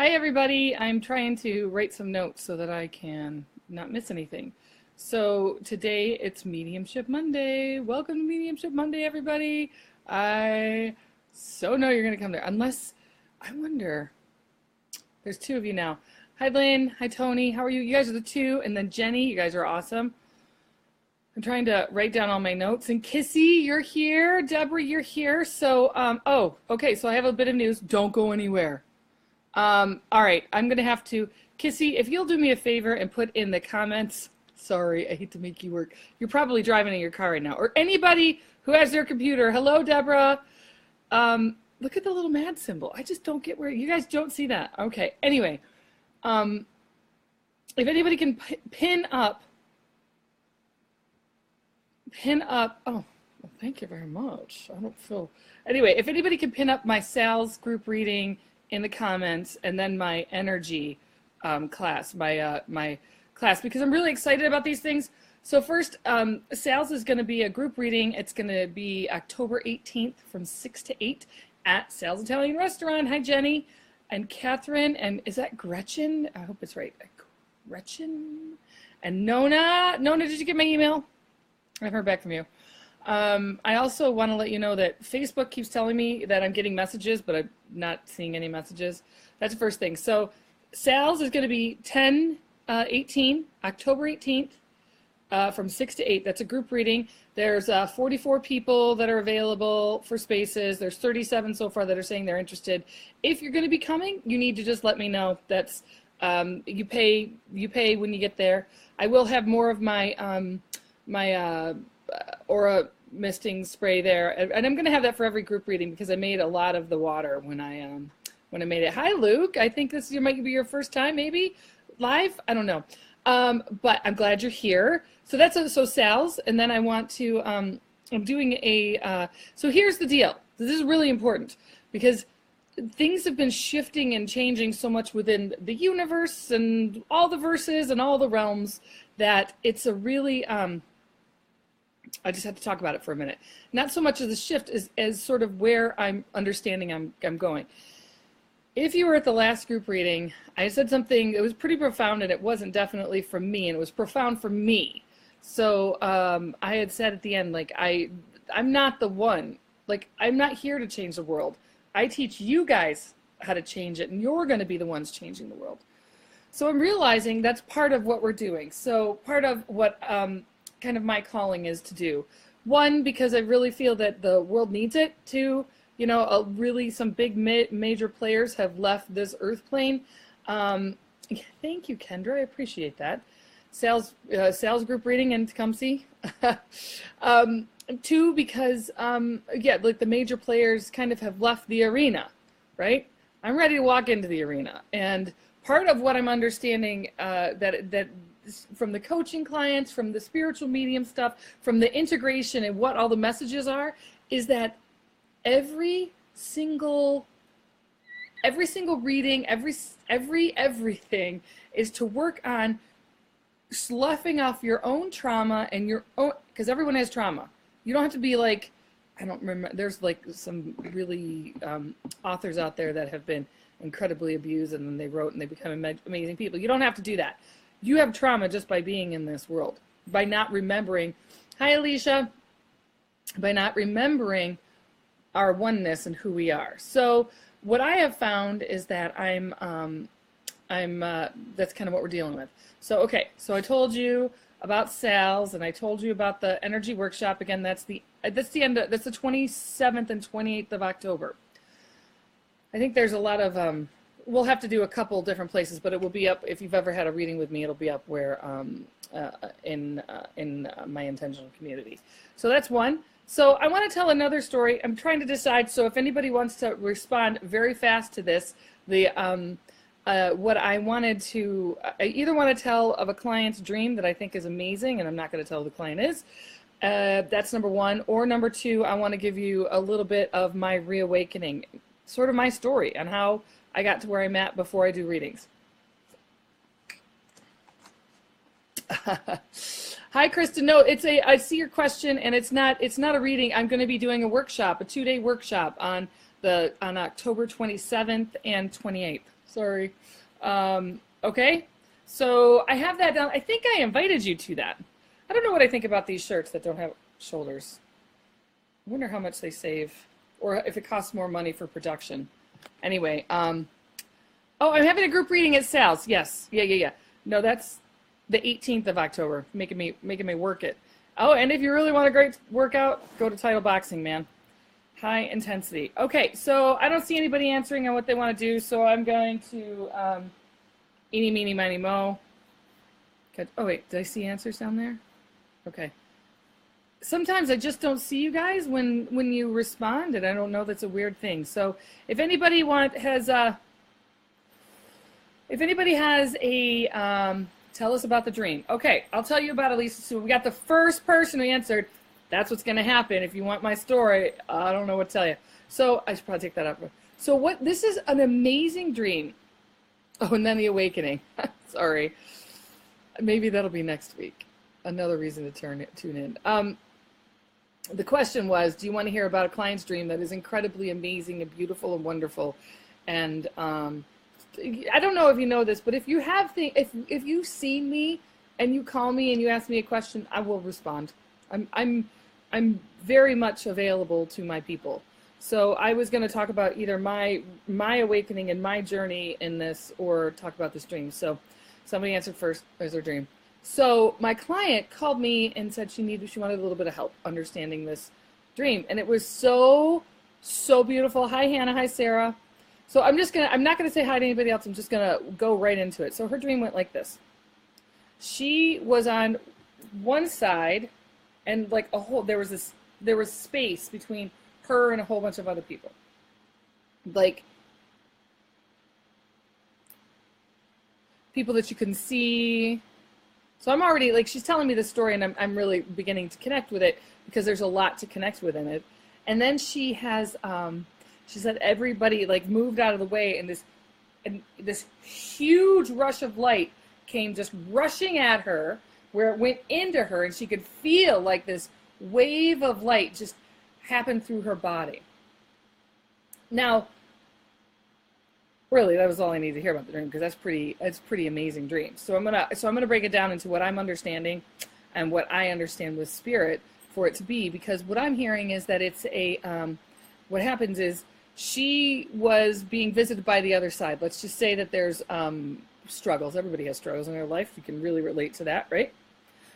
Hi, everybody. I'm trying to write some notes so that I can not miss anything. So today it's Mediumship Monday. Welcome to Mediumship Monday, everybody. I so know you're going to come there. Unless, I wonder, there's two of you now. Hi, Lynn. Hi, Tony. How are you? You guys are the two. And then Jenny, you guys are awesome. I'm trying to write down all my notes. And Kissy, you're here. Deborah, you're here. So, okay. So I have a bit of news. Don't go anywhere. All right, I'm gonna have to, Kissy, if you'll do me a favor and put in the comments, sorry, I hate to make you work. You're probably driving in your car right now, or anybody who has their computer. Hello, Deborah. Look at the little mad symbol. I just don't get where, you guys don't see that. Okay, anyway, if anybody can pin up, oh, well, thank you very much. I don't feel, anyway, if anybody can pin up my Sal's group reading in the comments, and then my energy class, my class, because I'm really excited about these things. So first, Sal's is going to be a group reading. It's going to be October 18th from 6 to 8 at Sal's Italian Restaurant. Hi, Jenny and Catherine, and is that Gretchen? I hope it's right. Gretchen and Nona. Nona, did you get my email? I haven't heard back from you. I also want to let you know that Facebook keeps telling me that I'm getting messages, but I'm not seeing any messages. That's the first thing. So Sal's is going to be 10/18, October 18th, from 6 to 8. That's a group reading. There's 44 people that are available for spaces. There's 37 so far that are saying they're interested. If you're going to be coming, you need to just let me know. That's you pay when you get there. I will have more of my aura misting spray there, and I'm going to have that for every group reading because I made a lot of the water when I made it. Hi, Luke. I think this might be your first time, maybe live. I don't know, but I'm glad you're here. So that's so Sal's, and then I want to. I'm doing a. So here's the deal. This is really important because things have been shifting and changing so much within the universe and all the verses and all the realms that it's a really. I just have to talk about it for a minute. Not so much as the shift as sort of where I'm understanding I'm going. If you were at the last group reading, I said something, it was pretty profound, and it wasn't definitely from me, and it was profound for me. So I had said at the end, like, I'm not the one. Like, I'm not here to change the world. I teach you guys how to change it, and you're going to be the ones changing the world. So I'm realizing that's part of what we're doing. So part of what kind of my calling is to do. One, because I really feel that the world needs it. Two, you know, really some big major players have left this earth plane. Thank you, Kendra. I appreciate that. Sales group reading in Tecumseh. Two, because yeah, like the major players kind of have left the arena, right? I'm ready to walk into the arena, and part of what I'm understanding that from the coaching clients, from the spiritual medium stuff, from the integration and what all the messages are, is that every single reading, everything is to work on sloughing off your own trauma and your own, because everyone has trauma. You don't have to be like, I don't remember, there's like some really authors out there that have been incredibly abused, and then they wrote and they become amazing people. You don't have to do that. You have trauma just by being in this world, by not remembering. Hi, Alicia. By not remembering our oneness and who we are. So what I have found is that that's kind of what we're dealing with. So, okay, so I told you about Sal's, and I told you about the energy workshop. Again, that's the 27th and 28th of October. I think there's a lot of, we'll have to do a couple different places, but it will be up, if you've ever had a reading with me, it'll be up where, in my intentional community. So that's one. So I want to tell another story. I'm trying to decide, so if anybody wants to respond very fast to this, what I wanted to, I either want to tell of a client's dream that I think is amazing, and I'm not going to tell who the client is. That's number one. Or number two, I want to give you a little bit of my reawakening, sort of my story on how I got to where I'm at before I do readings. Hi, Kristen. No, I see your question, and it's not a reading. I'm going to be doing a 2-day workshop on October 27th and 28th. Sorry. Okay. So I have that down. I think I invited you to that. I don't know what I think about these shirts that don't have shoulders. I wonder how much they save, or if it costs more money for production. Anyway, oh, I'm having a group reading at Sal's. Yes, yeah. No, that's the 18th of October. Making me work it. Oh, and if you really want a great workout, go to Title Boxing, man. High intensity. Okay, so I don't see anybody answering on what they want to do, so I'm going to eeny, meeny, miny, mo. Oh wait, did I see answers down there? Okay. Sometimes I just don't see you guys when you respond, and I don't know, that's a weird thing. So if anybody has a tell us about the dream. Okay, I'll tell you about Elisa. So we got the first person who answered. That's what's going to happen. If you want my story, I don't know what to tell you. So I should probably take that up. So this is an amazing dream. Oh, and then the awakening. Sorry. Maybe that'll be next week. Another reason to tune in. The question was, do you want to hear about a client's dream that is incredibly amazing and beautiful and wonderful? And I don't know if you know this, but if you have if you see me and you call me and you ask me a question, I will respond. I'm very much available to my people. So I was going to talk about either my awakening and my journey in this, or talk about this dream. So somebody answered first. There's their dream. So my client called me and said she wanted a little bit of help understanding this dream, and it was so beautiful. Hi Hannah. Hi Sarah. So I'm not gonna say hi to anybody else. I'm just gonna go right into it. So her dream went like this. She was on one side, and like there was space between her and a whole bunch of other people. Like people that you couldn't see. So I'm already, like, she's telling me this story, and I'm really beginning to connect with it because there's a lot to connect with in it. And then she has, she said everybody like moved out of the way, and this huge rush of light came just rushing at her, where it went into her, and she could feel like this wave of light just happened through her body. Now, really, that was all I needed to hear about the dream, because that's pretty amazing dream. So I'm gonna break it down into what I'm understanding and what I understand with spirit for it to be, because what I'm hearing is that it's what happens is she was being visited by the other side. Let's just say that there's struggles. Everybody has struggles in their life. You can really relate to that, right?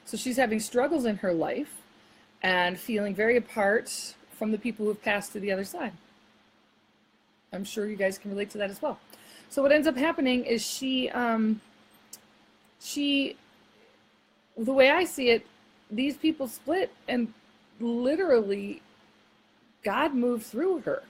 So she's having struggles in her life and feeling very apart from the people who've passed to the other side. I'm sure you guys can relate to that as well. So what ends up happening is she, the way I see it, these people split, and literally God moved through her.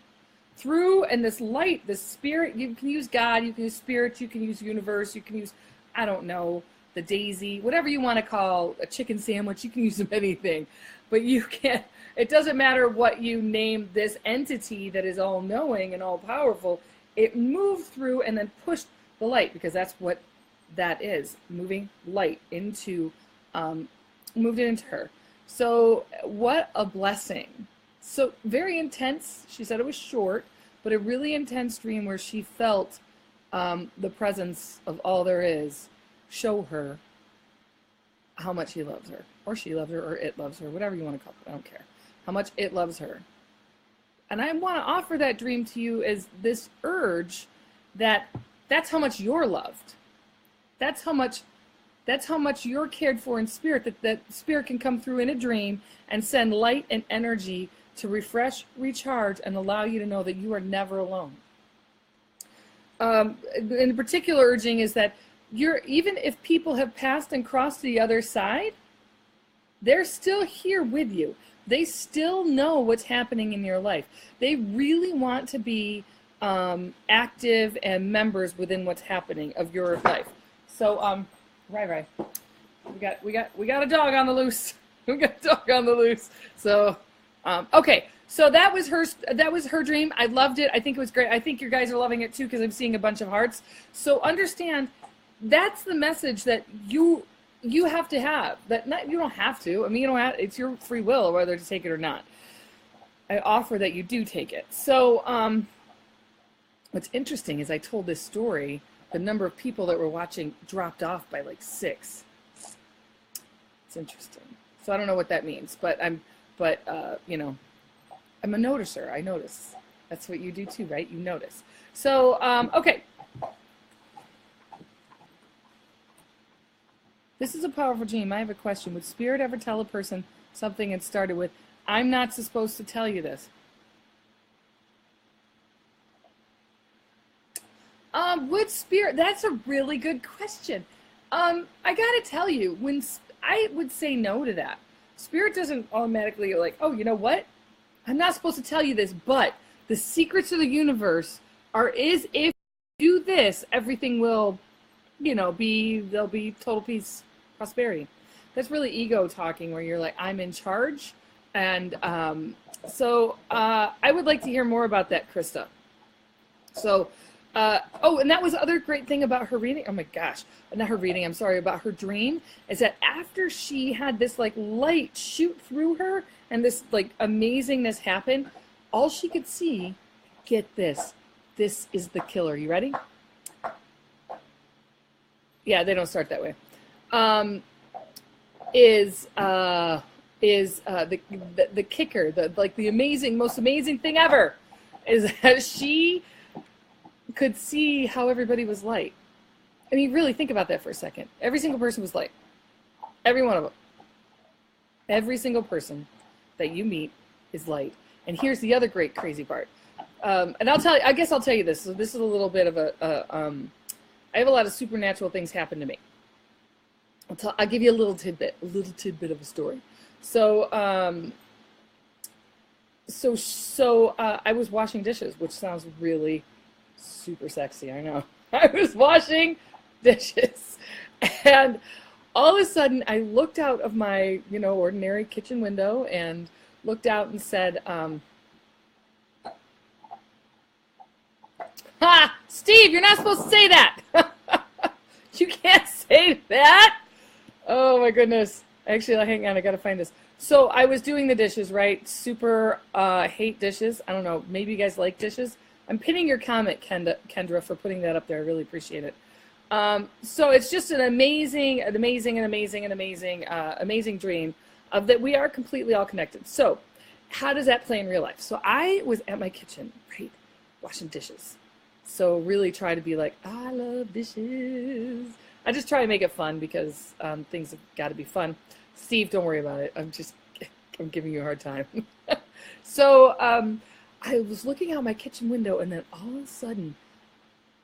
And this light, this spirit, you can use God, you can use spirit, you can use universe, you can use, I don't know, the daisy, whatever you want to call a chicken sandwich, you can use anything. But you can't, it doesn't matter what you name this entity that is all-knowing and all-powerful. It moved through and then pushed the light, because that's what that is, moving light into, moved it into her. So what a blessing. So very intense. She said it was short, but a really intense dream where she felt the presence of all there is show her how much he loves her, or she loves her, or it loves her, whatever you want to call it. I don't care. How much it loves her. And I want to offer that dream to you as this urge that's how much you're loved. That's how much you're cared for in spirit, that spirit can come through in a dream and send light and energy to refresh, recharge, and allow you to know that you are never alone. In particular, urging is that even if people have passed and crossed to the other side, they're still here with you. They still know what's happening in your life. They really want to be active and members within what's happening of your life. So, right. We got a dog on the loose. We got a dog on the loose. So, okay. So that was her dream. I loved it. I think it was great. I think you guys are loving it too, because I'm seeing a bunch of hearts. So understand, that's the message that you have to have. You don't have to. I mean, you don't have. It's your free will whether to take it or not. I offer that you do take it. So What's interesting is I told this story, the number of people that were watching dropped off by like 6. It's interesting. So I don't know what that means, but you know, I'm a noticer. I notice. That's what you do too, right? You notice. So, okay. This is a powerful dream. I have a question. Would spirit ever tell a person something and started with, I'm not supposed to tell you this? Would spirit, that's a really good question. I gotta tell you, I would say no to that. Spirit doesn't automatically like, oh, you know what? I'm not supposed to tell you this, but the secrets of the universe is if you do this, everything will, you know, there'll be total peace, prosperity. That's really ego talking where you're like, I'm in charge. And so I would like to hear more about that, Krista. So, and that was the other great thing about her reading. Oh my gosh, not her reading, I'm sorry, about her dream, is that after she had this like light shoot through her and this like amazingness happen, all she could see, get this is the killer. You ready? Yeah, they don't start that way. Is the kicker, the most amazing thing ever, is that she could see how everybody was light. I mean, really think about that for a second. Every single person was light. Every one of them. Every single person that you meet is light. And here's the other great crazy part. And I guess I'll tell you this. So this is a little bit of I have a lot of supernatural things happen to me. I'll give you a little tidbit of a story. So, I was washing dishes, which sounds really super sexy. I know. I was washing dishes, and all of a sudden, I looked out of my, ordinary kitchen window and looked out and said, "Ha, Steve, you're not supposed to say that. You can't say that." Oh my goodness. Actually, hang on, I gotta find this. So I was doing the dishes, right? Super hate dishes. I don't know, maybe you guys like dishes. I'm pinning your comment, Kendra, for putting that up there. I really appreciate it. So it's just an amazing dream of that we are completely all connected. So how does that play in real life? So I was at my kitchen, right, washing dishes. So really try to be like, I love dishes. I just try to make it fun because things have got to be fun. Steve, don't worry about it. I'm giving you a hard time. So I was looking out my kitchen window, and then all of a sudden,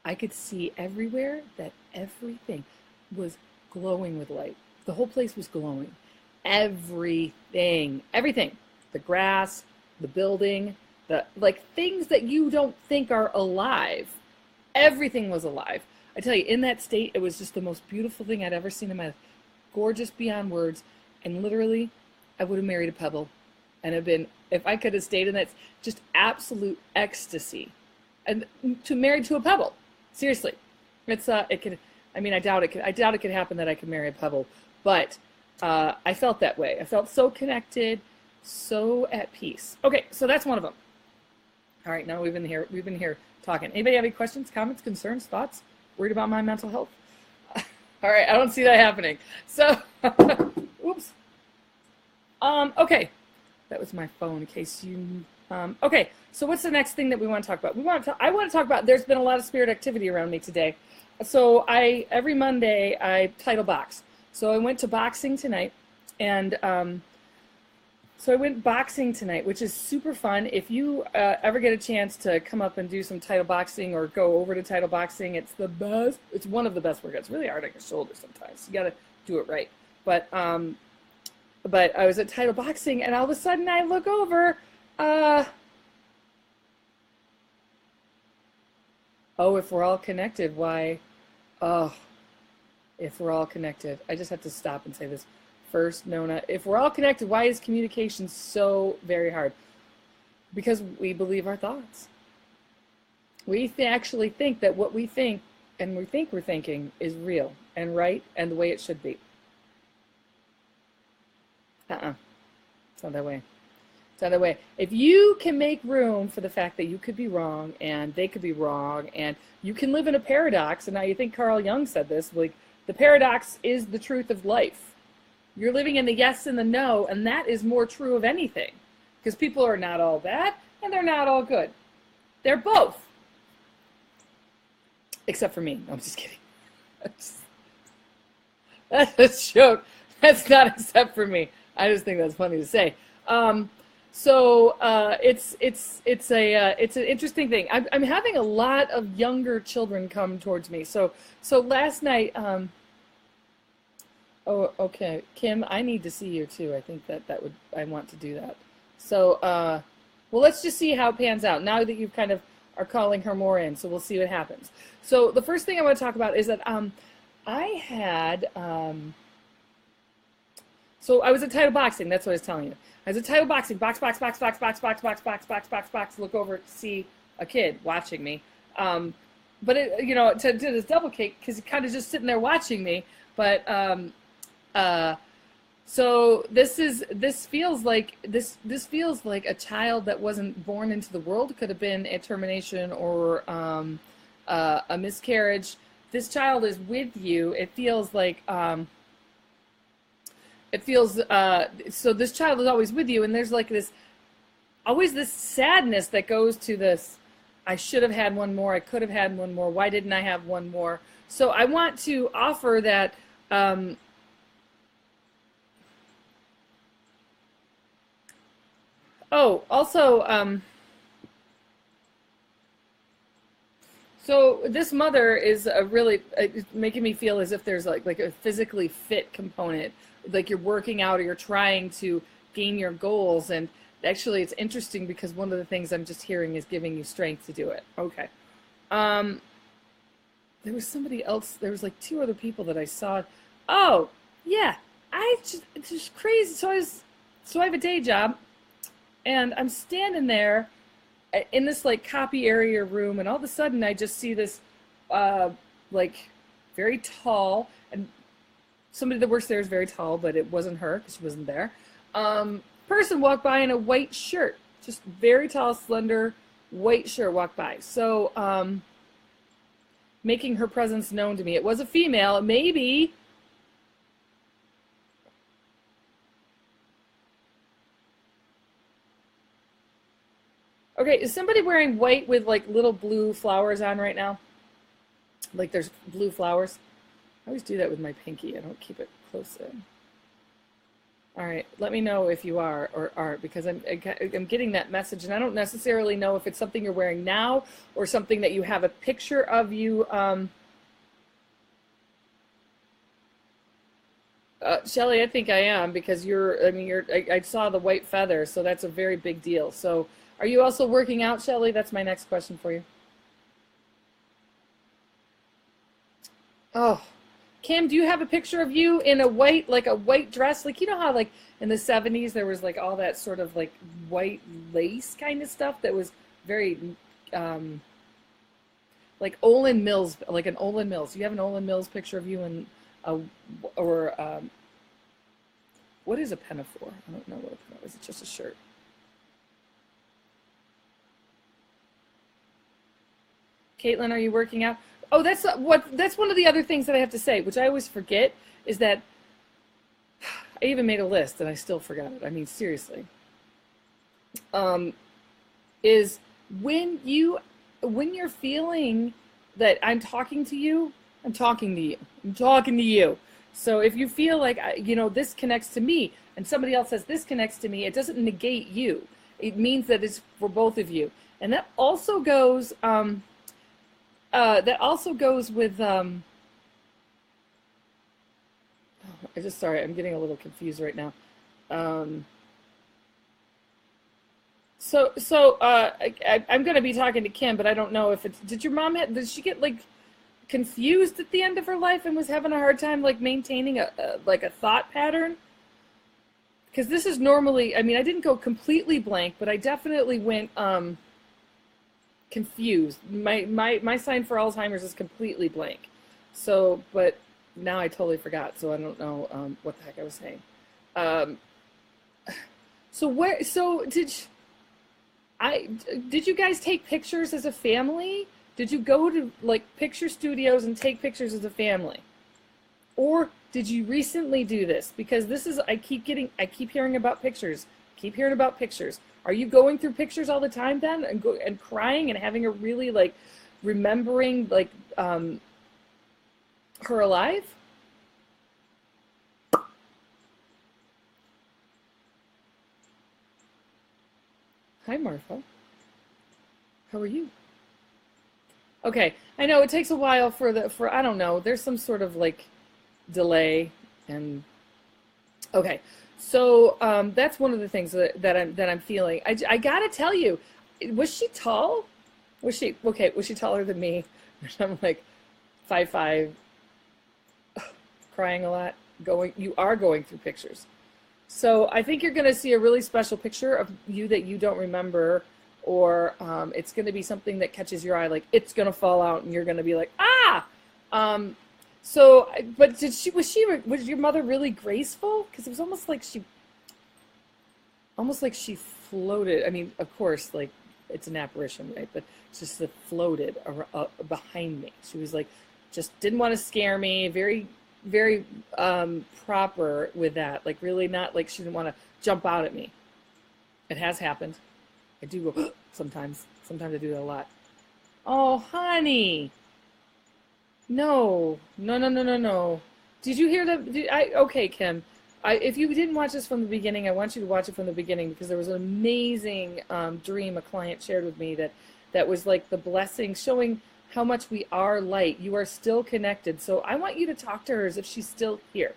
I could see everywhere that everything was glowing with light. The whole place was glowing. Everything. The grass, the building, things that you don't think are alive. Everything was alive. I tell you, in that state, it was just the most beautiful thing I'd ever seen in my life. Gorgeous beyond words. And literally, I would have married a pebble. And if I could have stayed in that, just absolute ecstasy. And to marry to a pebble. Seriously. I doubt it could happen that I could marry a pebble. But I felt that way. I felt so connected, so at peace. Okay, so that's one of them. All right, now we've been here talking. Anybody have any questions, comments, concerns, thoughts? Worried about my mental health? All right, I don't see that happening. So, oops. Okay, that was my phone in case you, okay, so what's the next thing that we want to talk about? I want to talk about, there's been a lot of spirit activity around me today. So every Monday, I title box. So I went to boxing tonight, and which is super fun. If you ever get a chance to come up and do some title boxing or go over to title boxing, it's the best. It's one of the best workouts. It's really hard on your shoulders sometimes. You got to do it right. But I was at title boxing, and all of a sudden I look over. If we're all connected, why? Oh, if we're all connected. I just have to stop and say this. First, Nona, if we're all connected, why is communication so very hard? Because we believe our thoughts. We actually think that what we think and we think we're thinking is real and right and the way it should be. It's not that way. It's either way. If you can make room for the fact that you could be wrong and they could be wrong, and you can live in a paradox, and I think Carl Jung said this, like the paradox is the truth of life. You're living in the yes and the no, and that is more true of anything. Because people are not all bad, and they're not all good. They're both. Except for me. No, I'm just kidding. That's a joke. That's not except for me. I just think that's funny to say. It's an interesting thing. I'm having a lot of younger children come towards me. So last night, oh, okay, Kim, I need to see you too. I think I want to do that. So, well, let's just see how it pans out now that you kind of are calling her more in. So we'll see what happens. So the first thing I want to talk about is that I had. So I was at title boxing. That's what I was telling you. I was at title boxing. Box. Look over, see a kid watching me. But it, to do this double kick because he's kind of just sitting there watching me. But so this feels like a child that wasn't born into the world. Could have been a termination or a miscarriage. This child is with you. It feels like. So this child is always with you, and there's like always this sadness that goes to this, I should have had one more, I could have had one more, why didn't I have one more? So I want to offer that, so this mother is really making me feel as if there's like a physically fit component, like you're working out or you're trying to gain your goals. And actually it's interesting because one of the things I'm just hearing is giving you strength to do it. Okay. There was somebody else. There was like two other people that I saw. Oh, yeah. It's just crazy. So I have a day job and I'm standing there in this like copy area room, and all of a sudden I just see this like very tall, and somebody that works there is very tall, but it wasn't her because she wasn't there. Person walked by in a white shirt, just very tall, slender, white shirt walked by. So making her presence known to me. It was a female, maybe. Okay, is somebody wearing white with like little blue flowers on right now? Like there's blue flowers? I always do that with my pinky. I don't keep it close in. All right, let me know if you are or aren't, because I'm getting that message, and I don't necessarily know if it's something you're wearing now or something that you have a picture of you. Shelly, I think I am, because I saw the white feather, so that's a very big deal. So are you also working out, Shelly? That's my next question for you. Oh, Kim, do you have a picture of you in a white dress? Like, you know how like in the 70s there was like all that sort of like white lace kind of stuff that was very like Olin Mills, like an Olin Mills. Do you have an Olin Mills picture of you in what is a pinafore? I don't know what a pinafore is. It's just a shirt. Caitlin, are you working out? Oh, that's one of the other things that I have to say, which I always forget, is that I even made a list and I still forgot it. I mean, seriously. Is when you're feeling that I'm talking to you, I'm talking to you. I'm talking to you. So if you feel like, this connects to me and somebody else says this connects to me, it doesn't negate you. It means that it's for both of you. And that also goes, with, sorry, I'm getting a little confused right now. I'm going to be talking to Kim, but I don't know if did your mom, did she get like confused at the end of her life and was having a hard time like maintaining a thought pattern? Because this is normally, I didn't go completely blank, but I definitely went, confused. My sign for Alzheimer's is completely blank. So, but now I totally forgot. So I don't know what the heck I was saying. So did you guys take pictures as a family? Did you go to like picture studios and take pictures as a family? Or did you recently do this? Because this is, I keep hearing about pictures. Keep hearing about pictures. Are you going through pictures all the time then and crying and having a really like remembering like her alive? Hi, Martha. How are you? Okay, I know it takes a while for I don't know. There's some sort of like delay and okay. So that's one of the things that I'm feeling. I gotta tell you, was she tall? Was she okay? Was she taller than me? I'm like 5'5", crying a lot. You are going through pictures. So I think you're going to see a really special picture of you that you don't remember, or it's going to be something that catches your eye, like it's going to fall out, and you're going to be like, ah. So, but was your mother really graceful? Because it was almost like she floated. I mean, of course, like it's an apparition, right? But it's just floated behind me. She was like, just didn't want to scare me. Very very proper with that, like really not like she didn't want to jump out at me. It has happened. I do go sometimes I do that a lot. Oh honey, no. Did you hear that? Okay, Kim, if you didn't watch this from the beginning, I want you to watch it from the beginning, because there was an amazing dream a client shared with me that was like the blessing, showing how much we are light. You are still connected. So I want you to talk to her as if she's still here.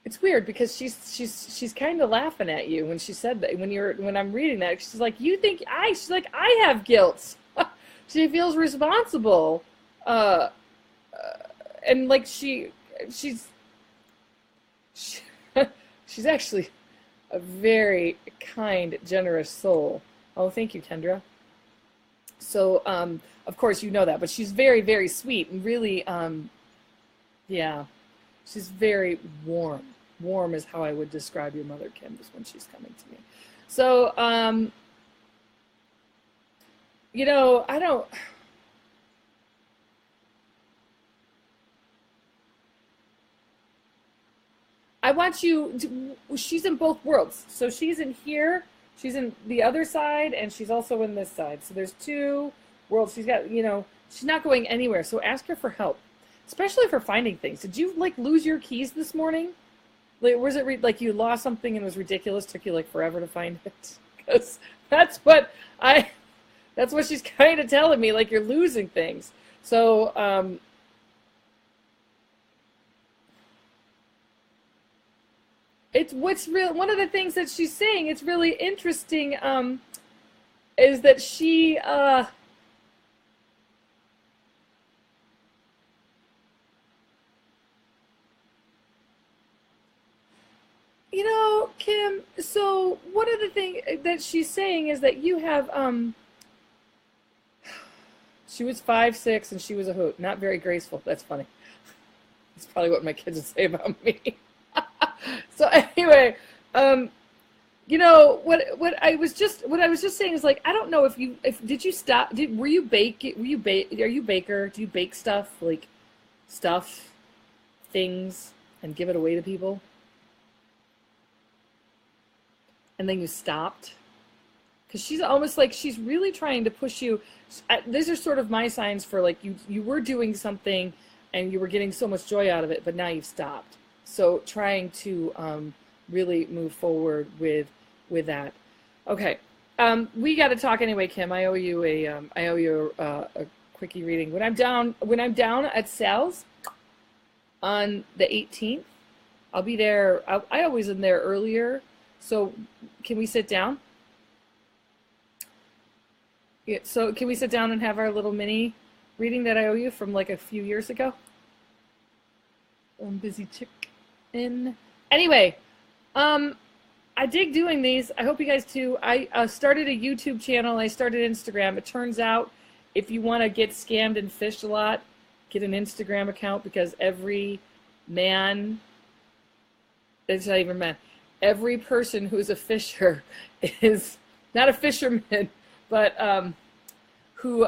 It's weird because she's kind of laughing at you when she said that. When I'm reading that, she's like, she's like, I have guilt. She feels responsible. And like she's she's actually a very kind, generous soul. Oh, thank you, Kendra. So, of course, you know that, but she's very, very sweet and really, yeah, she's very warm. Warm is how I would describe your mother, Kim, is when she's coming to me. So, I want you to, she's in both worlds. So she's in here, she's in the other side, and she's also in this side. So there's two worlds. She's got, she's not going anywhere. So ask her for help, especially for finding things. Did you like lose your keys this morning? Like, was it like you lost something and it was ridiculous? Took you like forever to find it? Because that's what she's kind of telling me. Like you're losing things. So, it's what's real. One of the things that she's saying, it's really interesting, is that she, Kim, so one of the things that she's saying is that you have, she was 5'6" and she was a hoot. Not very graceful. That's funny. That's probably what my kids would say about me. So anyway, what I was just saying is like, I don't know if did you stop? Are you a baker? Do you bake stuff, like things, and give it away to people? And then you stopped? Because she's almost like she's really trying to push you. These are sort of my signs for like you were doing something and you were getting so much joy out of it, but now you've stopped. So trying to really move forward with that. Okay, we got to talk anyway, Kim. I owe you a quickie reading. When I'm down at Sal's on the 18th, I'll be there. I always am there earlier. So can we sit down? Yeah, so can we sit down and have our little mini reading that I owe you from like a few years ago? I'm busy chicken. Anyway, I dig doing these. I hope you guys too. I started a YouTube channel. I started Instagram. It turns out if you want to get scammed and fished a lot, get an Instagram account, because every man It's not even men. Every person who's a fisher is not a fisherman, but who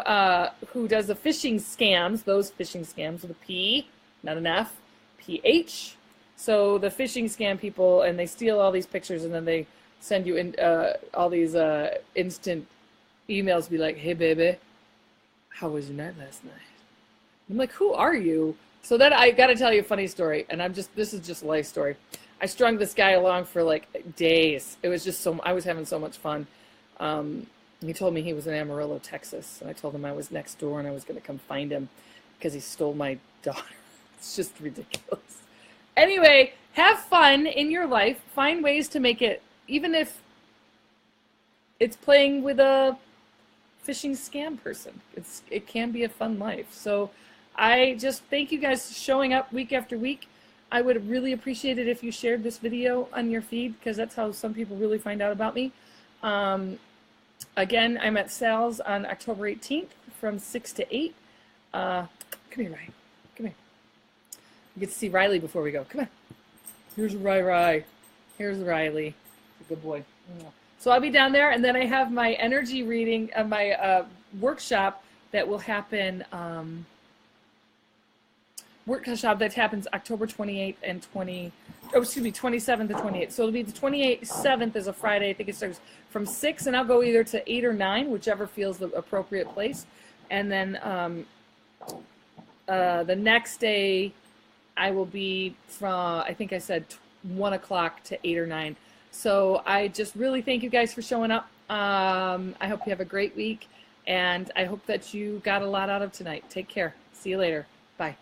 does the fishing scams, those fishing scams with a P, not an F, PH. So the fishing scam people, and they steal all these pictures, and then they send you in all these instant emails, be like, hey baby, how was your night last night? I'm like, who are you? So then I got to tell you a funny story, and this is just a life story. I strung this guy along for like days. It was just I was having so much fun. He told me he was in Amarillo, Texas, and I told him I was next door and I was going to come find him because he stole my daughter. It's just ridiculous. Anyway, have fun in your life. Find ways to make it, even if it's playing with a phishing scam person. It can be a fun life. So I just thank you guys for showing up week after week. I would really appreciate it if you shared this video on your feed, because that's how some people really find out about me. Again, I'm at Sal's on October 18th from 6 to 8. Come here, Ryan. Come here. You get to see Riley before we go. Come on. Here's Riley. Here's Riley. Good boy. So I'll be down there, and then I have my energy reading, my workshop that will happen. Workshop that happens October 28th and 27th to 28th. So it'll be the 27th is a Friday. I think it starts from 6, and I'll go either to 8 or 9, whichever feels the appropriate place. And then the next day, I will be from, I think I said 1 o'clock to 8 or 9. So I just really thank you guys for showing up. I hope you have a great week, and I hope that you got a lot out of tonight. Take care. See you later. Bye.